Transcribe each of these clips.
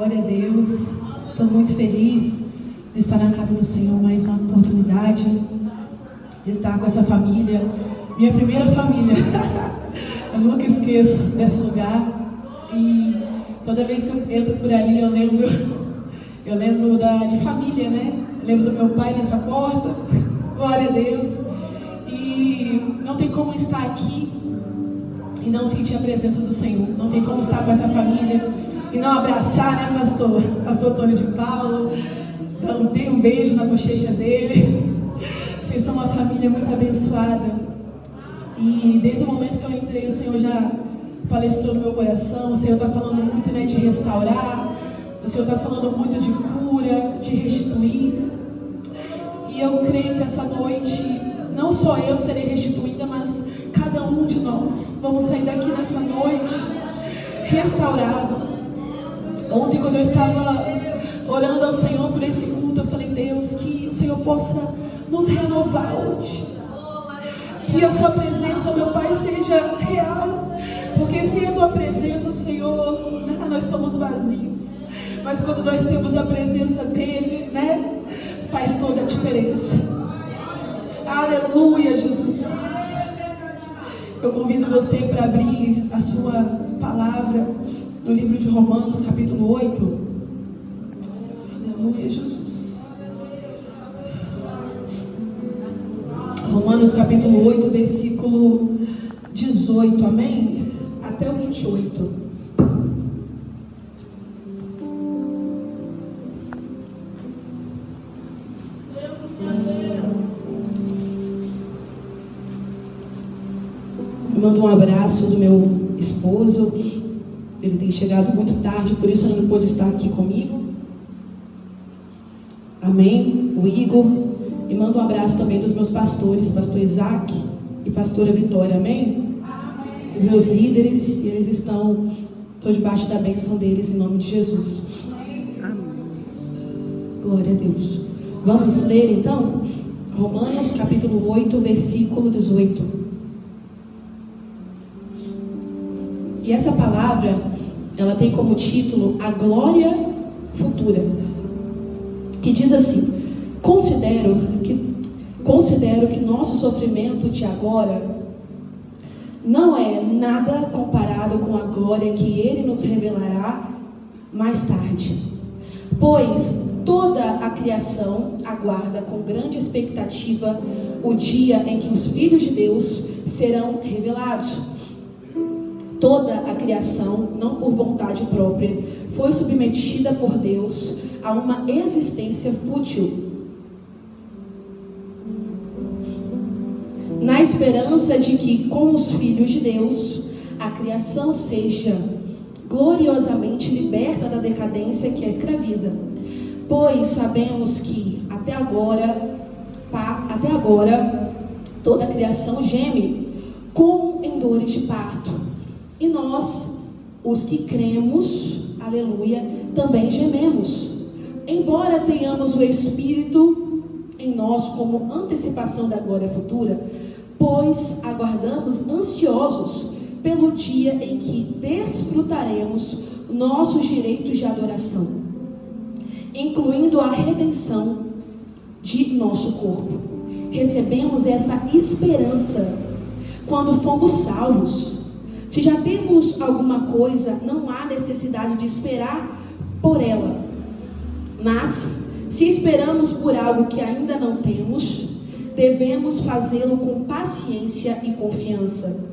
Glória a Deus. Estou muito feliz de estar na casa do Senhor, mais uma oportunidade de estar com essa família, minha primeira família. Eu nunca esqueço desse lugar e toda vez que eu entro por ali eu lembro de família, né? Eu lembro do meu pai nessa porta. Glória a Deus. E não tem como estar aqui e não sentir a presença do Senhor. Não tem como estar com essa família e não abraçar, né, pastor? Pastor Antônio de Paulo. Então, dei um beijo na bochecha dele. Vocês são uma família muito abençoada. E desde o momento que eu entrei, o Senhor já palestrou no meu coração. O Senhor está falando muito, né, de restaurar. O Senhor está falando muito de cura, de restituir. E eu creio que essa noite, não só eu serei restituída, mas cada um de nós vamos sair daqui nessa noite restaurado. Ontem, quando eu estava orando ao Senhor por esse culto, eu falei: Deus, que o Senhor possa nos renovar hoje. Que a sua presença, meu Pai, seja real. Porque sem a tua presença, Senhor, nós somos vazios. Mas quando nós temos a presença dEle, né, faz toda a diferença. Aleluia, Jesus. Eu convido você para abrir a sua palavra no livro de Romanos, capítulo 8. Aleluia, Jesus. Romanos, capítulo 8, versículo 18, amém? Até o 28. Eu mando um abraço do meu esposo. Ele tem chegado muito tarde, por isso ele não pôde estar aqui comigo. Amém? O Igor. E mando um abraço também dos meus pastores, pastor Isaac e pastora Vitória. Amém? Amém. Os meus líderes, e eles estou debaixo da bênção deles, em nome de Jesus. Amém. Glória a Deus. Vamos ler então Romanos capítulo 8, versículo 18. E essa palavra, ela tem como título a glória futura, que diz assim: considero que nosso sofrimento de agora não é nada comparado com a glória que Ele nos revelará mais tarde. Pois toda a criação aguarda com grande expectativa o dia em que os filhos de Deus serão revelados. Toda a criação, não por vontade própria, foi submetida por Deus a uma existência fútil, na esperança de que, com os filhos de Deus, a criação seja gloriosamente liberta da decadência que a escraviza. Pois sabemos que até agora toda a criação geme como em dores de parto. E nós, os que cremos, aleluia, também gememos, embora tenhamos o Espírito em nós como antecipação da glória futura, pois aguardamos ansiosos pelo dia em que desfrutaremos nossos direitos de adoração, incluindo a redenção de nosso corpo. Recebemos essa esperança quando fomos salvos. Se já temos alguma coisa, não há necessidade de esperar por ela. Mas, se esperamos por algo que ainda não temos, devemos fazê-lo com paciência e confiança.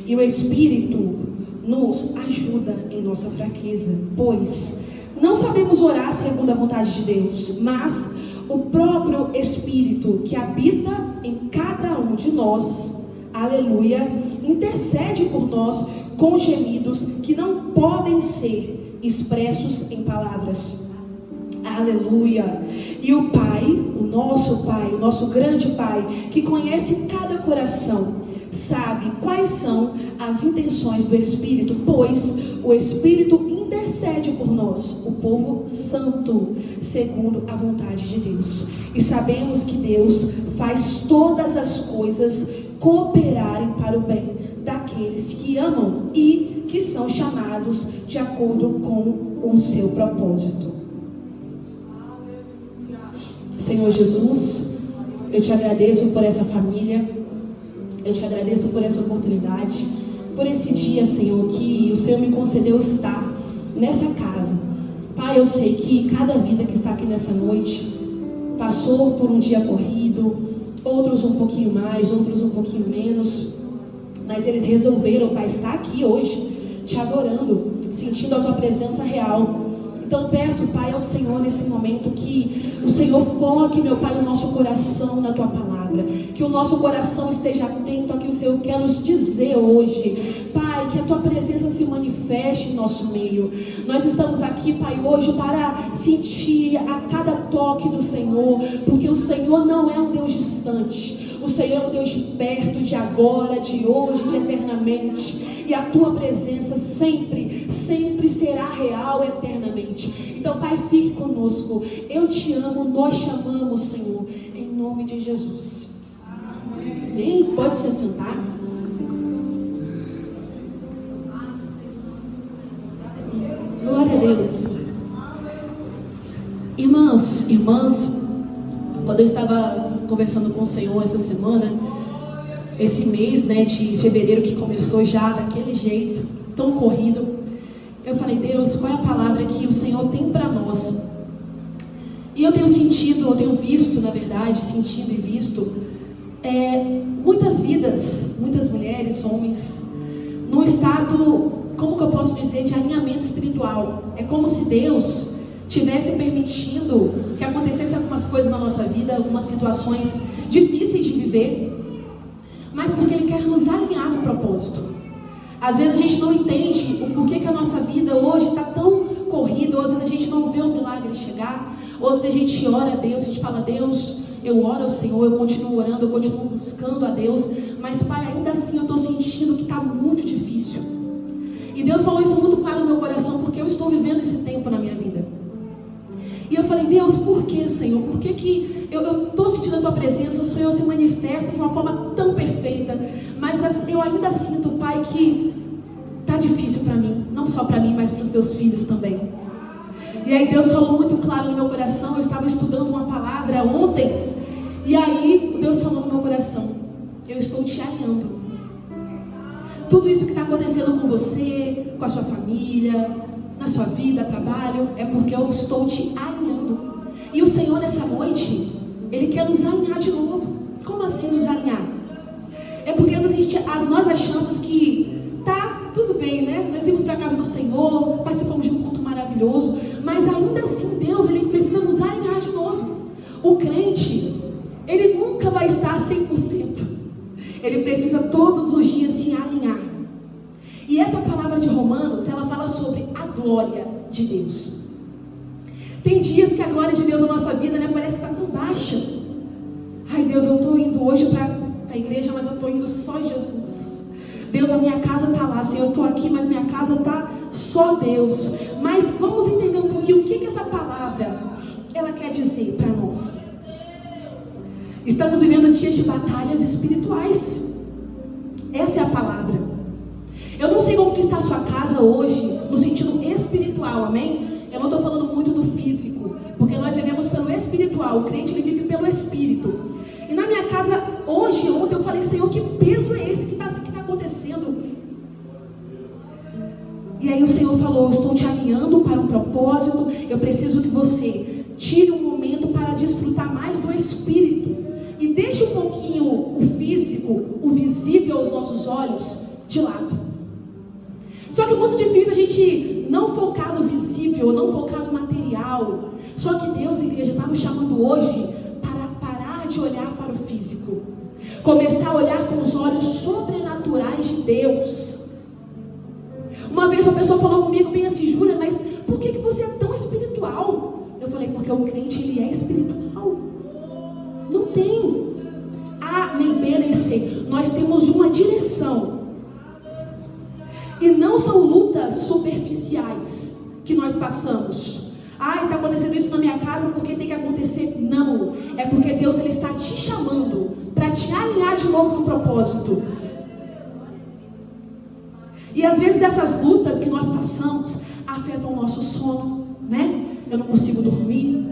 E o Espírito nos ajuda em nossa fraqueza, pois não sabemos orar segundo a vontade de Deus, mas o próprio Espírito que habita em cada um de nós, aleluia, intercede por nós com gemidos que não podem ser expressos em palavras. Aleluia. E o Pai, o nosso grande Pai, que conhece cada coração, sabe quais são as intenções do Espírito, pois o Espírito intercede por nós, o povo santo, segundo a vontade de Deus. E sabemos que Deus faz todas as coisas cooperarem para o bem daqueles que amam e que são chamados de acordo com o seu propósito. Senhor Jesus, eu te agradeço por essa família, eu te agradeço por essa oportunidade, por esse dia, Senhor, que o Senhor me concedeu estar nessa casa. Pai, eu sei que cada vida que está aqui nessa noite passou por um dia corrido, outros um pouquinho mais, outros um pouquinho menos, mas eles resolveram, Pai, estar aqui hoje, te adorando, sentindo a tua presença real. Então peço, Pai, ao Senhor nesse momento que o Senhor foque, meu Pai, o nosso coração na tua palavra, que o nosso coração esteja atento ao que o Senhor quer nos dizer hoje. Pai, que a tua presença se manifeste em nosso meio. Nós estamos aqui, Pai, hoje para sentir a cada toque do Senhor, porque o Senhor não é um Deus distante. O Senhor é um Deus de perto, de agora, de hoje, de eternamente. E a tua presença sempre, sempre será real eternamente. Então, Pai, fique conosco. Eu te amo, nós te amamos, Senhor, em nome de Jesus. Amém? Pode se sentar. Glória a Deus. Irmãs, quando eu estava conversando com o Senhor essa semana, esse mês, de fevereiro que começou já daquele jeito, tão corrido, eu falei, Deus, qual é a palavra que o Senhor tem para nós? E eu tenho visto, na verdade, sentido e visto, muitas vidas, muitas mulheres, homens, num estado, como que eu posso dizer, de alinhamento espiritual. É como se Deus tivesse permitindo que acontecesse algumas coisas na nossa vida, algumas situações difíceis de viver, mas porque Ele quer nos alinhar no propósito. Às vezes a gente não entende o porquê que a nossa vida hoje está tão corrida, ou às vezes a gente não vê o milagre chegar, ou às vezes a gente ora a Deus, a gente fala, Deus, eu oro ao Senhor, eu continuo orando, eu continuo buscando a Deus, mas Pai, ainda assim eu estou sentindo que está muito difícil. E Deus falou isso muito claro no meu coração, porque eu estou vivendo esse tempo na minha vida. E eu falei, Deus, por que, Senhor? Por que eu estou sentindo a tua presença, o Senhor se manifesta de uma forma tão perfeita, mas eu ainda sinto, Pai, que está difícil para mim, não só para mim, mas para os teus filhos também. E aí Deus falou muito claro no meu coração, eu estava estudando uma palavra ontem, e aí Deus falou no meu coração, eu estou te alinhando. Tudo isso que está acontecendo com você, com a sua família, na sua vida, trabalho, é porque eu estou te alinhando. E o Senhor nessa noite, Ele quer nos alinhar de novo. Como assim nos alinhar? É porque às vezes nós achamos que tá tudo bem, né? Nós vimos para a casa do Senhor, participamos de um culto maravilhoso, mas ainda assim Deus, Ele precisa nos alinhar de novo. O crente, ele nunca vai estar 100%. Ele precisa todos os dias se alinhar. E essa palavra de Romanos, ela fala sobre a glória de Deus. Tem dias que a glória de Deus na nossa vida, parece que está tão baixa. Ai, Deus, eu estou indo hoje para a igreja, mas eu estou indo só Jesus. Deus, a minha casa está lá, Senhor, eu estou aqui, mas minha casa está só Deus. Mas vamos entender um pouquinho o que essa palavra, ela quer dizer para nós. Estamos vivendo dias de batalhas espirituais. Essa é a palavra. Eu não sei como que está a sua casa hoje, no sentido espiritual, amém? Eu não estou falando muito do físico, porque nós vivemos pelo espiritual, o crente ele vive pelo espírito. E na minha casa, ontem eu falei, Senhor, que peso é esse que está acontecendo? E aí o Senhor falou, eu estou te alinhando para um propósito, eu preciso que você tire um momento para desfrutar mais do espírito. E deixe um pouquinho o físico, o visível aos nossos olhos, de lado. Só que é muito difícil a gente não focar no visível, não focar no material. Só que Deus, igreja, está nos chamando hoje para parar de olhar para o físico. Começar a olhar com os olhos sobrenaturais de Deus. Uma vez uma pessoa falou comigo bem assim, Júlia, mas por que você é tão espiritual? Eu falei, porque o crente ele é espiritual. Não tem A nem B nem C. Nós temos uma direção. E não são lutas superficiais que nós passamos. Ai, está acontecendo isso na minha casa porque tem que acontecer. Não, é porque Deus ele está te chamando para te alinhar de novo no propósito. E às vezes essas lutas que nós passamos, afeta o nosso sono, né? Eu não consigo dormir.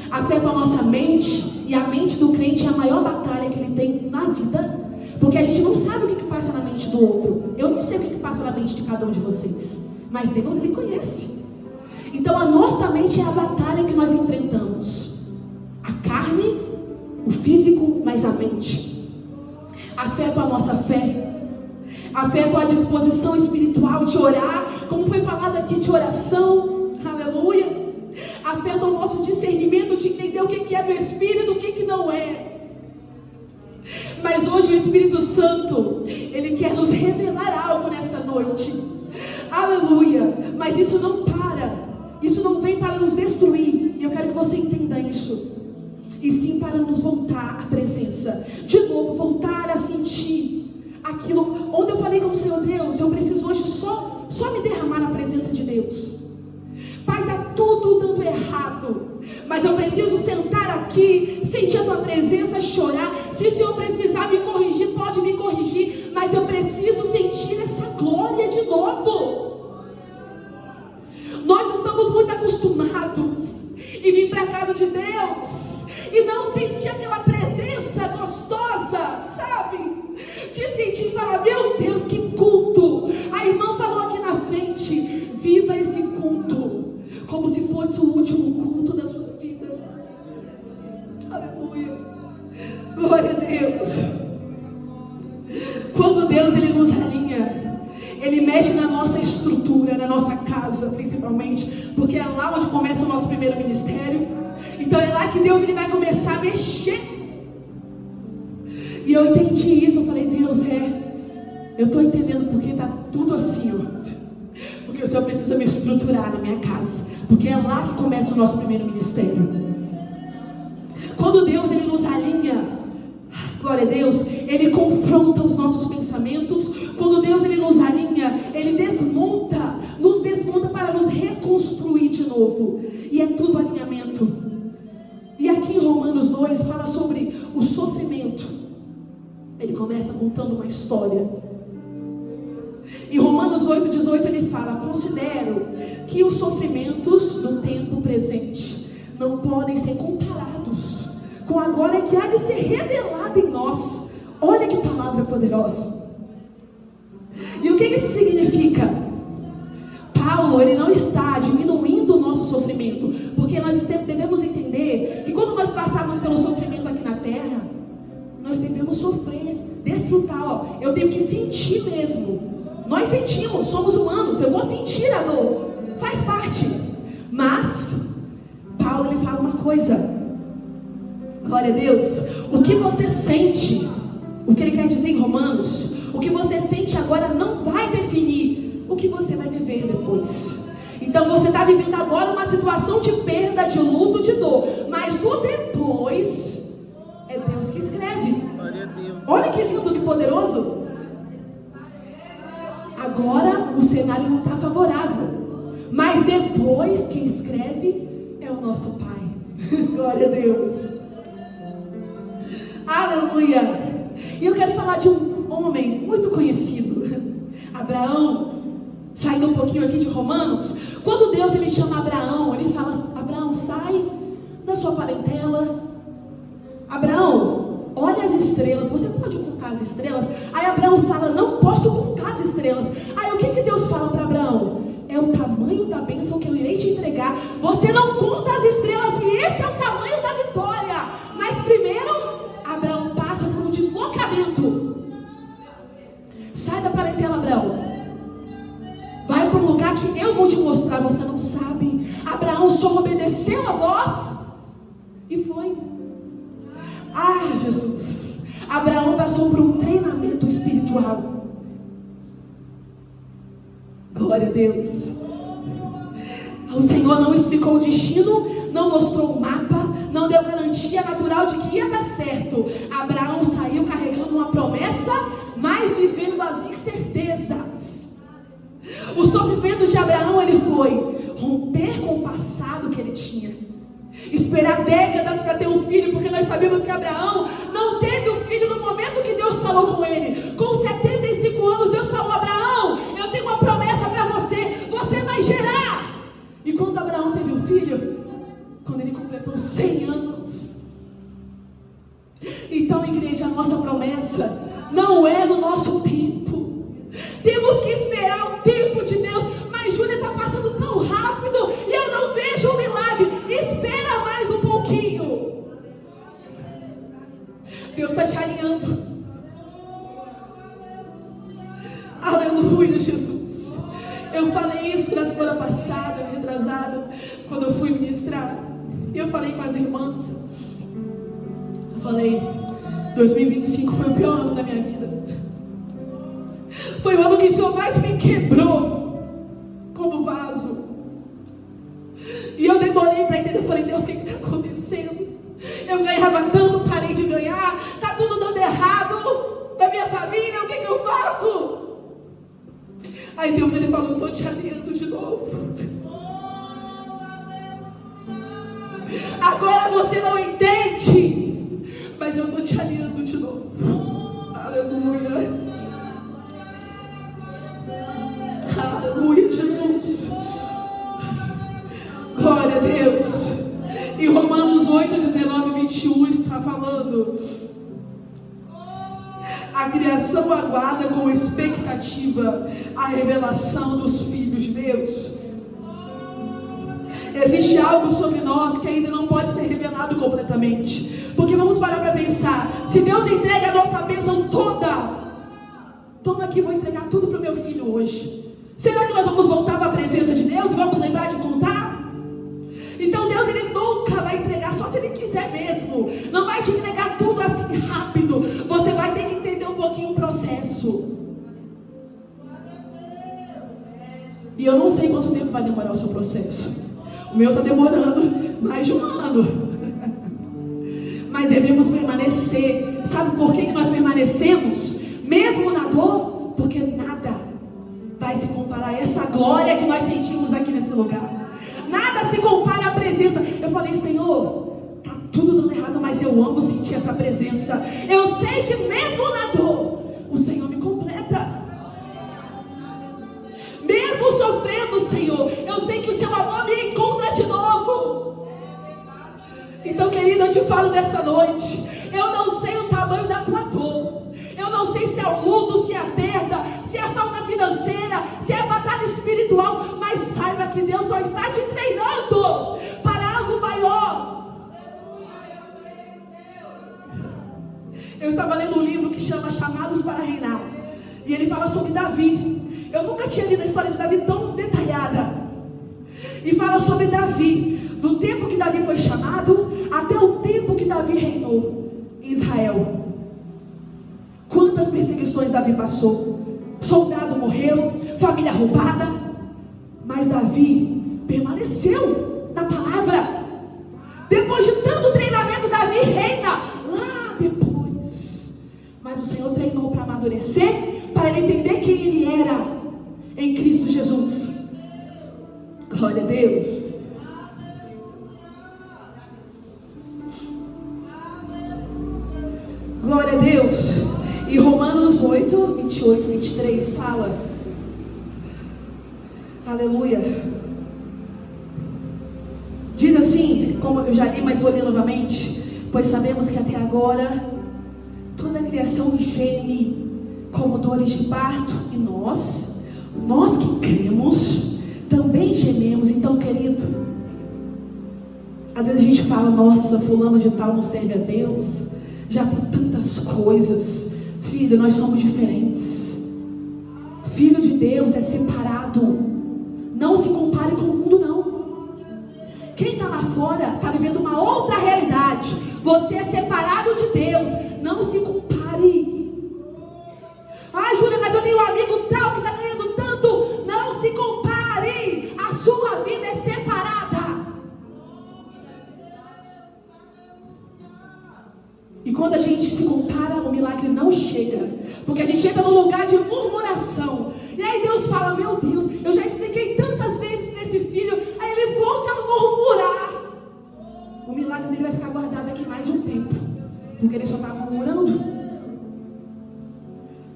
Afeta a nossa mente, e a mente do crente é a maior batalha que ele tem na vida, porque a gente não sabe o que passa na mente do outro. Eu não sei o que passa na mente de cada um de vocês, mas Deus, Ele conhece. Então a nossa mente é a batalha que nós enfrentamos. A carne, o físico, mas a mente. Afeta a nossa fé, afeta a disposição espiritual de orar, como foi falado aqui, de oração, aleluia. Afeta o nosso discernimento de entender o que é do Espírito e o que não é. Mas hoje o Espírito Santo, Ele quer nos revelar algo nessa noite, aleluia. Mas isso não para, isso não vem para nos destruir, e eu quero que você entenda isso, e sim para nos voltar à presença, de novo, voltar a sentir aquilo, onde eu falei com o Senhor, Deus, eu preciso hoje só me derramar na presença de Deus. Pai, está tudo dando errado, mas eu preciso sentar aqui, sentir a tua presença, chorar. Se o Senhor precisar me corrigir, pode me corrigir, mas eu preciso sentir essa glória de novo. Nós estamos muito acostumados em vir para a casa de Deus e não sentir aquela presença gostosa, sabe? De sentir e falar, meu Deus, que culto. A irmã falou aqui na frente, viva esse culto como se fosse o último culto da sua vida. Aleluia. Glória a Deus. Quando Deus, Ele nos alinha, Ele mexe na nossa estrutura, na nossa casa principalmente, porque é lá onde começa o nosso primeiro ministério. Então é lá que Deus, Ele vai começar a mexer. E eu entendi isso, eu falei, Deus, eu estou entendendo porque está tudo assim, ó. Porque o Senhor precisa me estruturar na minha casa, porque é lá que começa o nosso primeiro ministério. Quando Deus, Ele nos alinha, glória a Deus, Ele confronta os nossos pensamentos. Quando Deus, Ele nos alinha, Ele nos desmonta para nos reconstruir de novo, e é tudo alinhamento. E aqui em Romanos 2 fala sobre o sofrimento. Ele começa contando uma história. Em Romanos 8,18 ele fala, considero que os sofrimentos do tempo presente não podem ser comparados com a glória que há de ser revelada em nós. Olha que palavra poderosa. E o que isso significa? Paulo, ele não está diminuindo o nosso sofrimento, porque nós devemos entender que quando nós passarmos pelo sofrimento aqui na terra, nós devemos sofrer, desfrutar, ó. Eu tenho que sentir mesmo. Nós sentimos, somos humanos, eu vou sentir a dor, faz parte. Mas Paulo, ele fala uma coisa, glória a Deus, o que você sente, o que ele quer dizer em Romanos, o que você sente agora não vai definir o que você vai viver depois. Então você está vivendo agora uma situação de perda, de luto, de dor, mas o depois é Deus que escreve. Glória a Deus. Olha que lindo, que poderoso. Agora o cenário não está favorável, mas depois quem escreve é o nosso Pai. Glória a Deus. Aleluia. E eu quero falar de um homem muito conhecido, Abraão. Saindo um pouquinho aqui de Romanos, quando Deus, ele chama Abraão, ele fala, Abraão, sai da sua parentela. Abraão, olha as estrelas, você pode contar as estrelas? Aí Abraão fala, não posso contar as estrelas. Aí o que Deus fala para Abraão? É o tamanho da bênção que eu irei te entregar. Você não conta as estrelas, e esse é o tamanho da vitória. Mas primeiro, Abraão passa por um deslocamento. Sai da parentela, Abraão. Vai para um lugar que eu vou te mostrar, você não sabe. Abraão só obedeceu a voz e foi. Ah, Jesus. Abraão passou por um treinamento espiritual. Glória a Deus. O Senhor não explicou o destino, não mostrou o mapa, não deu garantia natural de que ia dar certo. Abraão saiu carregando uma promessa, mas vivendo as incertezas. O sofrimento de Abraão, ele foi romper com o passado que ele tinha, esperar décadas para ter um filho, porque nós sabemos que Abraão não teve um filho no momento que Deus falou com ele. Com 75 anos Deus falou, Abraão, eu tenho uma promessa para você, você vai gerar. nossa promessa não é no nosso tempo. Temos que esperar o tempo de Deus. Mas Júlia, está passando tão rápido e eu não vejo o milagre. Espera mais um pouquinho. Deus está te alinhando. Aleluia, Jesus. Eu falei isso na semana passada, retrasada, quando eu fui ministrar. E eu falei com as irmãs. Eu falei, 2025 foi o pior ano da minha vida. Foi o ano que o Senhor mais me quebrou como vaso. E eu demorei para entender. Eu falei, Deus, o que está acontecendo? Eu ganhava tanto, parei de ganhar. Está tudo dando errado da minha família. O que eu faço? Aí Deus, Ele falou, estou te alinhando de novo. Agora você não entende, mas eu estou te alinhando de novo. Aleluia. Aleluia, Jesus. Glória a Deus. E Romanos 8, 19 e 21 está falando: a criação aguarda com expectativa a revelação dos filhos de Deus. Existe algo sobre nós que ainda não pode ser revelado completamente. Porque vamos parar para pensar. Se Deus entrega a nossa bênção toda, toma aqui, vou entregar tudo para o meu filho hoje. Será que nós vamos voltar para a presença de Deus e vamos lembrar de contar? Então Deus, Ele nunca vai entregar, só se Ele quiser mesmo. Não vai te entregar tudo assim rápido. Você vai ter que entender um pouquinho o processo. E eu não sei quanto tempo vai demorar o seu processo. O meu está demorando mais de um ano. Mas devemos permanecer. Sabe por que nós permanecemos? Mesmo na dor? Porque nada vai se comparar a essa glória que nós sentimos aqui nesse lugar. Nada se compara à presença. Eu falei, Senhor, tá tudo dando errado, mas eu amo sentir essa presença. Eu sei que mesmo na dor, o Senhor me completa. Mesmo sofrendo, Senhor, eu sei que o seu amor me encontra de novo. Então, querida, eu te falo nessa noite, eu não sei o tamanho da tua dor. Eu não sei se é o luto, se é a perda, se é a falta financeira, se é a batalha espiritual, mas saiba que Deus só está te treinando para algo maior. Eu estava lendo um livro que chama Chamados para Reinar, e ele fala sobre Davi. Eu nunca tinha lido a história de Davi tão detalhada. E fala sobre Davi, do tempo que Davi foi chamado até o tempo que Davi reinou em Israel. Quantas perseguições Davi passou? Soldado morreu, família roubada, mas Davi permaneceu na palavra. Depois de tanto treinamento, Davi reina lá depois. Mas o Senhor treinou para amadurecer, para ele entender quem ele era em Cristo Jesus. Glória a Deus. Glória a Deus. E Romanos 8, 28 e 23 fala, aleluia, diz assim, como eu já li, mas vou ler novamente: pois sabemos que até agora toda a criação geme como dores de parto, e nós que cremos, também gememos. Então, querido, às vezes a gente fala, nossa, fulano de tal não serve a Deus, já tem tantas coisas. Filho, nós somos diferentes. Filho de Deus é separado. Não se compare com o mundo, não. Quem está lá fora está vivendo uma outra realidade. Você é separado de Deus. Não se compare. Ah, Júlia, mas eu tenho um amigo tal que está ganhando tanto. Não se compare. A sua vida é separada. E quando a gente se compara, o milagre não chega. Porque a gente entra num lugar de murmuração. E aí Deus fala, meu Deus, eu já expliquei tantas vezes nesse filho. Aí ele volta a murmurar. O milagre dele vai ficar guardado aqui mais um tempo. Porque ele só está murmurando.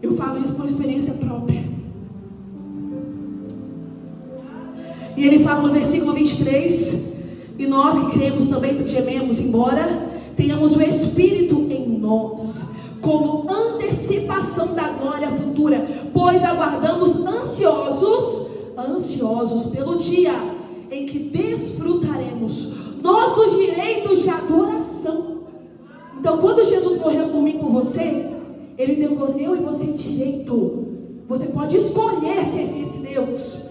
Eu falo isso por experiência própria. E ele fala no versículo 23. E nós que cremos também gememos, embora tenhamos o Espírito em nós. como antecipação da glória futura, pois aguardamos ansiosos pelo dia em que desfrutaremos nossos direitos de adoração. Então, quando Jesus morreu por mim e por você, Ele deu eu e você direito. Você pode escolher servir esse Deus.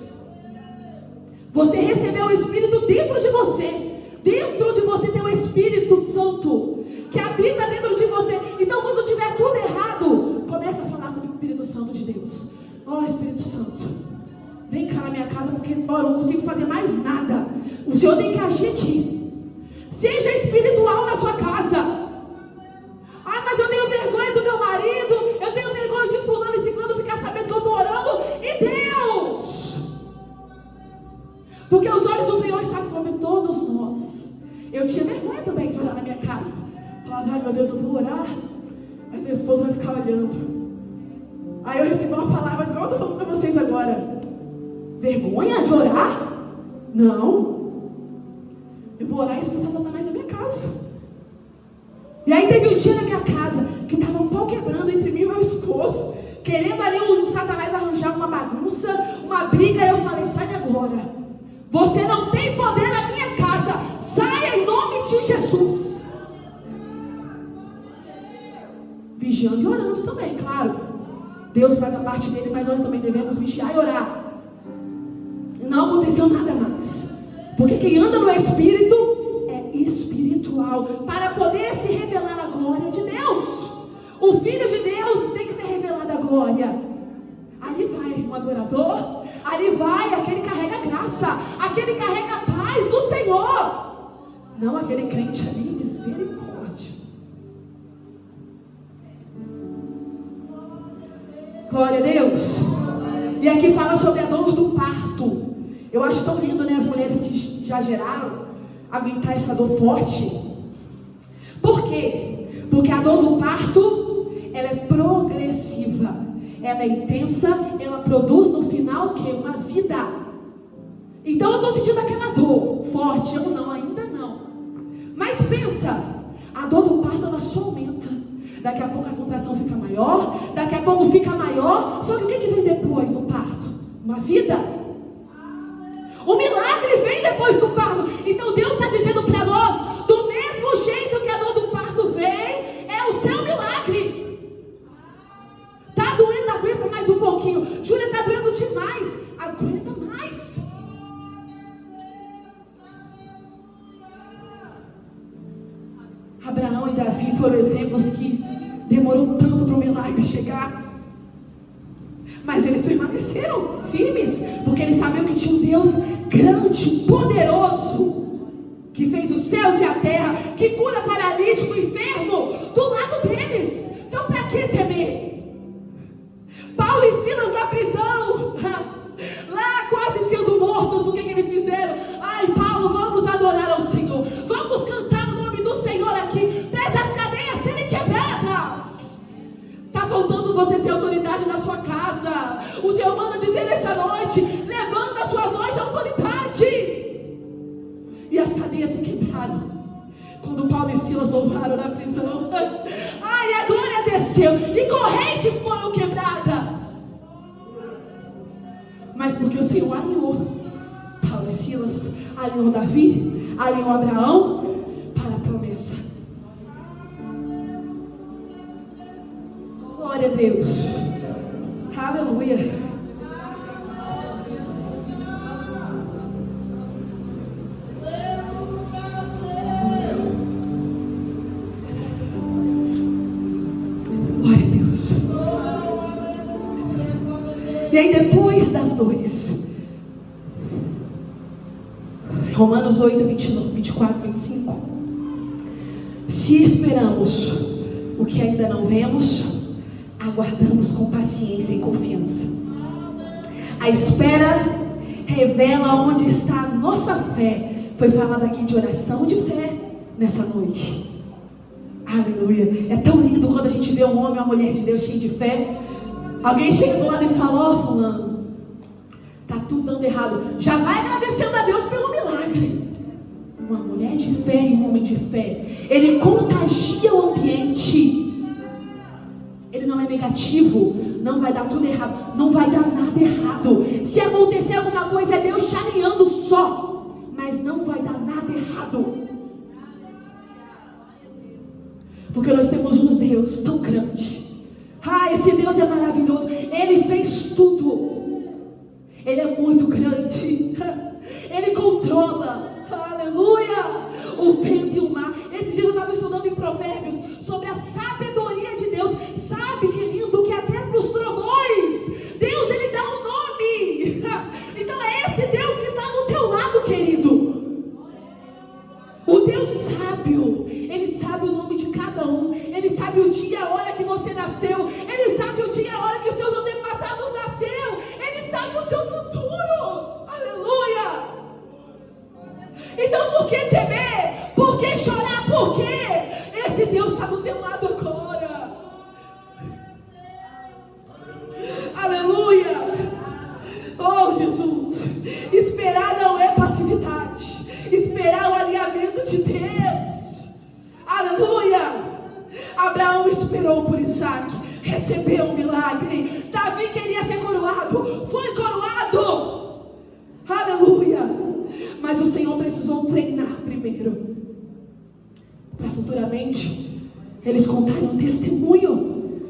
Você recebeu o Espírito dentro de você. Dentro de você tem o Espírito Santo que habita dentro de você. Então, quando tiver tudo errado, começa a falar com o Espírito Santo de Deus. Ó, Espírito Santo, vem cá na minha casa, porque eu não consigo fazer mais nada. O Senhor tem que agir aqui. Seja espiritual na sua casa. Ah, mas eu tenho vergonha do meu marido, eu tenho vergonha de fulano e ciclano ficar sabendo que eu estou orando. E Deus, porque os olhos do Senhor estão sobre todos nós. Eu tinha vergonha também de orar na minha casa. Falava, ai meu Deus, eu vou orar, mas minha esposa vai ficar olhando. Aí eu recebi uma palavra igual eu estou falando para vocês agora. Vergonha de orar? Não. Eu vou orar e expulsar Satanás da minha casa. E aí teve um dia na minha casa que estava um pau quebrando entre mim e meu esposo, querendo ali o Satanás arranjar uma bagunça, uma briga. Eu falei, sai agora. Você não tem poder na minha casa. Saia em nome de Jesus. Vigiando e orando também, claro. Deus faz a parte dele, mas nós também devemos vigiar e orar. Não aconteceu nada mais. Porque quem anda no Espírito é espiritual, para poder se revelar a glória de Deus. O Filho de Deus tem que ser revelado a glória. Ali vai um adorador, ali vai aquele que carrega graça, aquele que carrega a paz do Senhor. Não aquele crente ali, misericórdia. Glória a Deus. E aqui fala sobre a dor do parto. Eu acho tão lindo, né, as mulheres que já geraram, aguentar essa dor forte. Por quê? Porque a dor do parto, ela é progressiva, ela é intensa, ela produz no final o quê? Uma vida. Então eu estou sentindo aquela dor forte, eu não, ainda não. Mas pensa, a dor do parto ela só aumenta. Daqui a pouco a contração fica maior, daqui a pouco fica maior. Só que o que vem depois do parto? Uma vida. O milagre vem depois do parto. Então Deus está dizendo para nós, do mesmo jeito que a dor do parto vem, é o seu milagre. Está doendo, aguenta mais um pouquinho. Júlia, está doendo demais, aguenta mais. Abraão e Davi foram exemplos que demorou tanto para o milagre chegar. Mas eles permaneceram firmes, porque eles sabiam que tinha um Deus grande, poderoso, que fez os céus e a terra, que cura paralítico, enfermo, do lado deles. Então para que temer? Paulo e Silas na prisão, lá quase sendo mortos, o que eles fizeram? Ai, Paulo, vamos adorar ao Senhor, vamos cantar o nome do Senhor aqui, para essas cadeias serem quebradas. Está faltando você ser autoridade na sua casa. O Senhor manda dizer nessa noite, levanta a sua voz de autoridade. E as cadeias se quebraram quando Paulo e Silas louvaram na prisão. Ai, a glória desceu e correntes foram quebradas. Mas porque o Senhor alinhou Paulo e Silas, alinhou Davi, alinhou Abraão para a promessa. Glória a Deus. Aleluia. Glória a Deus. E aí depois das dores, Romanos 8, 24, 25. Se esperamos o que ainda não vemos, aguardamos com paciência e confiança. A espera revela onde está a nossa fé. Foi falado aqui de oração de fé nessa noite. Aleluia. É tão lindo quando a gente vê um homem ou uma mulher de Deus cheio de fé. Alguém chega do lado e fala, ó, fulano, tá tudo dando errado. Já vai agradecendo a Deus pelo milagre. Uma mulher de fé e um homem de fé, ele contagia o ambiente. Ele não é negativo. Não vai dar tudo errado. Não vai dar nada errado. Se acontecer alguma coisa, é Deus chateando só. Mas não vai dar nada errado. Porque nós temos um Deus tão grande. Esse Deus é maravilhoso. Ele fez tudo. Ele é muito grande. Ele controla. Aleluia. O vento e o mar. Esses dias eu estava estudando em Provérbios sobre a sabedoria de Deus. Sabe, querido, que até para os trovões Deus, ele dá um nome. Então é esse Deus que está do teu lado, querido. O Deus sábio. Ele sabe o nome de cada um. Ele sabe o dia, a hora que você nasceu. Ele sabe o dia e a hora que os seus antepassados nasceram. Ele sabe o seu futuro. Aleluia. Então por que temer? Por que chorar? Por quê? Esse Deus está do teu lado agora. Aleluia. Oh Jesus. Esperar não é passividade. Esperar é o alinhamento de Deus. Aleluia. Abraão esperou por Isaac, recebeu um milagre. Davi queria ser coroado, foi coroado. Aleluia. Mas o Senhor precisou treinar primeiro, para futuramente eles contarem um testemunho,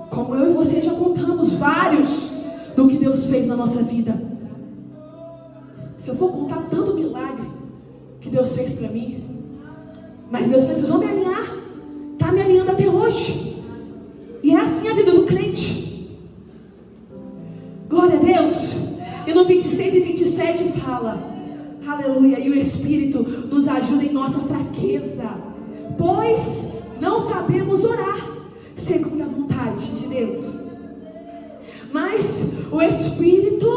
como eu e você já contamos vários, do que Deus fez na nossa vida. Se eu for contar tanto milagre que Deus fez para mim, mas Deus precisou me alinhar, está me alinhando até hoje. E é assim a vida do crente. Glória a Deus. E no 26 e 27 fala, aleluia, e o Espírito nos ajuda em nossa fraqueza, pois não sabemos orar segundo a vontade de Deus, mas o Espírito,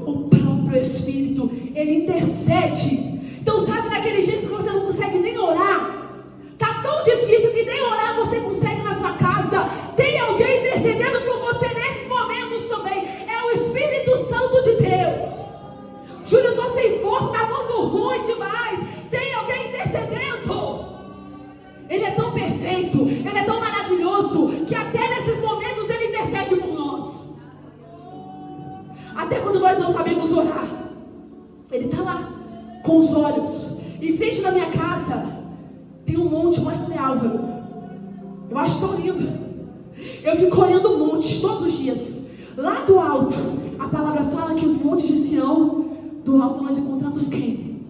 o próprio Espírito, ele intercede. Então sabe naquele jeito que você não consegue nem orar? Está tão difícil que nem orar você consegue na sua casa. Tem alguém intercedendo por você nesses momentos também. É o Espírito Santo de Deus. Júlio, eu estou sem força, está muito ruim demais. Tem alguém intercedendo. Ele é tão perfeito, ele é tão maravilhoso, que até nesses momentos ele intercede por nós. Até quando nós não sabemos orar, ele está lá, com os olhos. Em frente da minha casa tem um monte, Mestre Álvaro. Eu acho tão lindo. Eu fico olhando o monte todos os dias. Lá do alto, a palavra fala que os montes de Sião, do alto nós encontramos quem?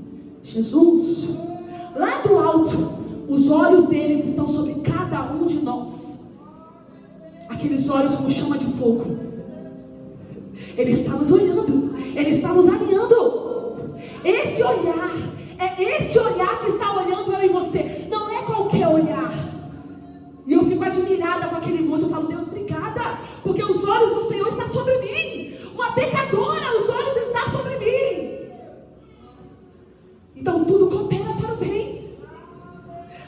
Jesus. Lá do alto, os olhos deles estão sobre cada um de nós. Aqueles olhos como chama de fogo. Ele está nos olhando. Ele está nos alinhando. Esse olhar, é esse olhar que está olhando eu e você. Não é qualquer olhar. E eu fico admirada com aquele monte. Eu falo, Deus, obrigada, porque os olhos do Senhor estão sobre mim. Uma pecadora, os olhos estão sobre mim. Então tudo coopera para o bem.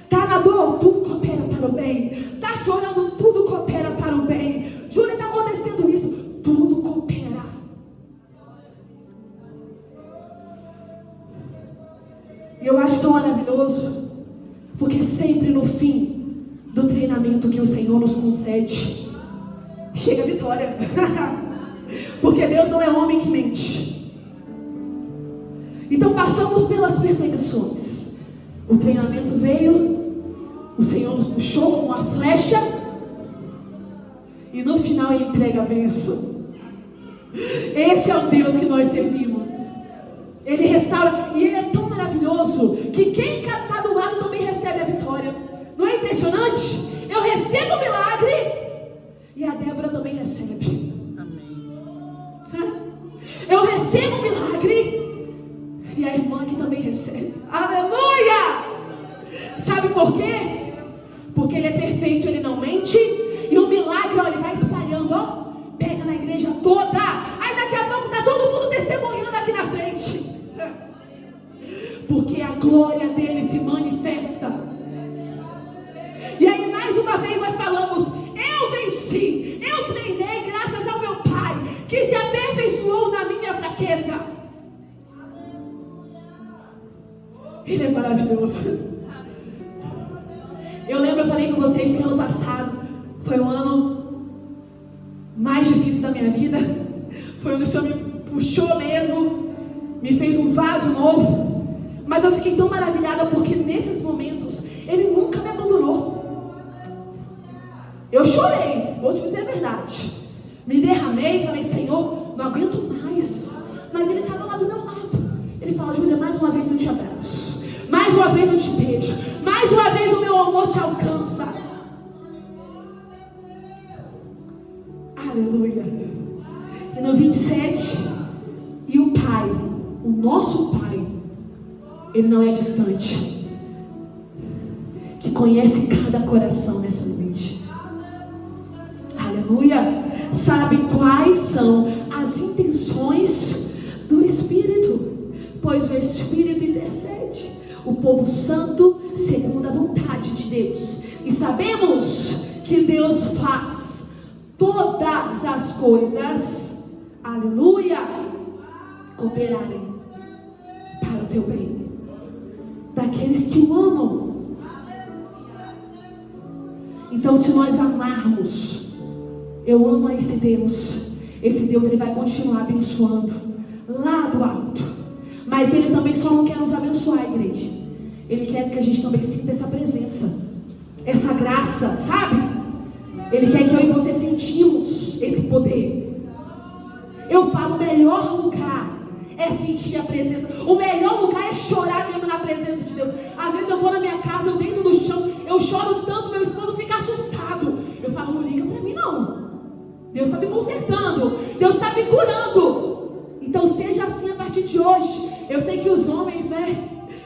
Está na dor, tudo coopera para o bem. Está chorando, tudo coopera para o bem. Júlia, está acontecendo isso, tudo coopera. E eu acho tão maravilhoso, porque sempre no fim do treinamento que o Senhor nos concede, chega a vitória. Porque Deus não é homem que mente. Então passamos pelas perseguições. O treinamento veio, o Senhor nos puxou como uma flecha, e no final Ele entrega a bênção. Esse é o Deus que nós servimos. Ele restaura, e Ele é tão maravilhoso, que quem está do lado também recebe a vitória. Não é impressionante? Eu recebo o milagre, e a Débora também recebe. Amém. Eu recebo o milagre, e a irmã que também recebe. Aleluia! Sabe por quê? Porque Ele é perfeito, Ele não mente. E o milagre, ó, Ele vai espalhando, ó. Pega na igreja toda. Aí daqui a pouco está todo mundo testemunhando aqui na frente. Porque a glória dele se manifesta. E aí mais uma vez nós falamos, eu venci, eu treinei graças ao meu Pai, que se aperfeiçoou na minha fraqueza. Ele é maravilhoso. Eu lembro, eu falei com vocês que ano passado foi um ano mais difícil da minha vida. Foi onde o Senhor me puxou mesmo, me fez um vaso novo. Mas eu fiquei tão maravilhada porque nesses momentos Ele nunca me abandonou. Eu chorei, vou te dizer a verdade. Me derramei e falei: Senhor, não aguento mais. Mas Ele estava lá do meu lado. Ele fala: Júlia, mais uma vez eu te abraço, mais uma vez eu te beijo, mais uma vez o meu amor te alcança. Aleluia. E no 27, e o Pai, o nosso Pai, Ele não é distante, que conhece cada coração nessa noite. Aleluia. Sabe quais são as intenções do Espírito, pois o Espírito intercede o povo santo segundo a vontade de Deus. E sabemos que Deus faz todas as coisas, aleluia, cooperarem para o teu bem, daqueles que o amam. Então, se nós amarmos, eu amo esse Deus Ele vai continuar abençoando lá do alto. Mas Ele também só não quer nos abençoar, igreja. Ele quer que a gente também sinta essa presença, essa graça, sabe? Ele quer que eu e você sentimos esse poder. Eu falo, o melhor lugar é sentir a presença. O melhor lugar é chorar mesmo na presença de Deus. Às vezes eu vou na minha casa, eu deito no chão, eu choro tanto, meu esposo fica assustado. Eu falo: não liga pra mim não. Deus está me consertando, Deus está me curando. Então seja assim a partir de hoje. Eu sei que os homens,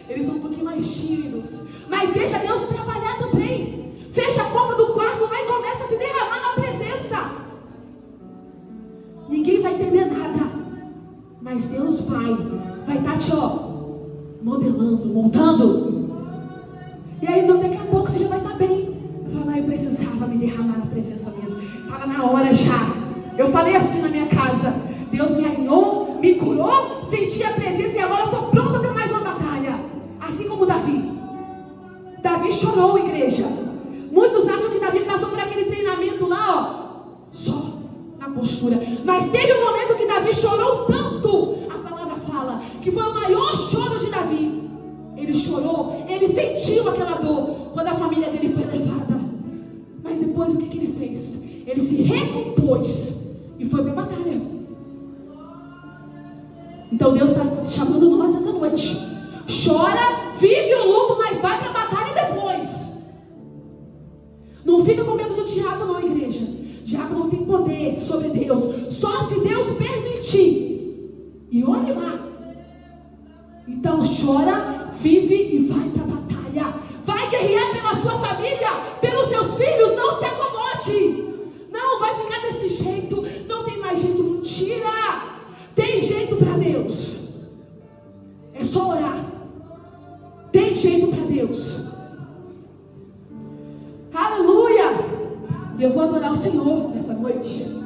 eles são um pouquinho mais tímidos, mas deixa Deus trabalhar também. Fecha a porta do quarto lá e começa a se derramar na presença. Ninguém vai entender nada, mas Deus vai estar te modelando, montando. E aí daqui a pouco você já vai estar bem. Eu falo: eu precisava me derramar na presença mesmo. Estava na hora já. Eu falei assim na minha casa: Deus me alinhou, me curou, senti a presença e agora eu estou pronta para mais uma batalha. Assim como Davi. Davi chorou, igreja. Muitos acham que Davi passou por aquele treinamento lá, só na postura. Mas teve um momento que Davi chorou tanto. A palavra fala que foi o maior choro de Davi. Ele chorou, ele sentiu aquela dor quando a família dele foi levada. Mas depois o que ele fez? Ele se recompôs e foi para a batalha. Então Deus está chamando nós essa noite. Chora, vive o luto, mas vai para a batalha depois. Não fica com medo do diabo não, igreja. O diabo não tem poder sobre Deus. Só se Deus permitir. E olhe lá. Então chora, vive e vai para a batalha. Vai guerrear pela sua família, pelos seus filhos. Não se acomode. Não vai ficar desse jeito. Não tem mais jeito. Mentira. Tem jeito para Deus. É só orar. Tem jeito para Deus. Aleluia. E eu vou adorar o Senhor nessa noite.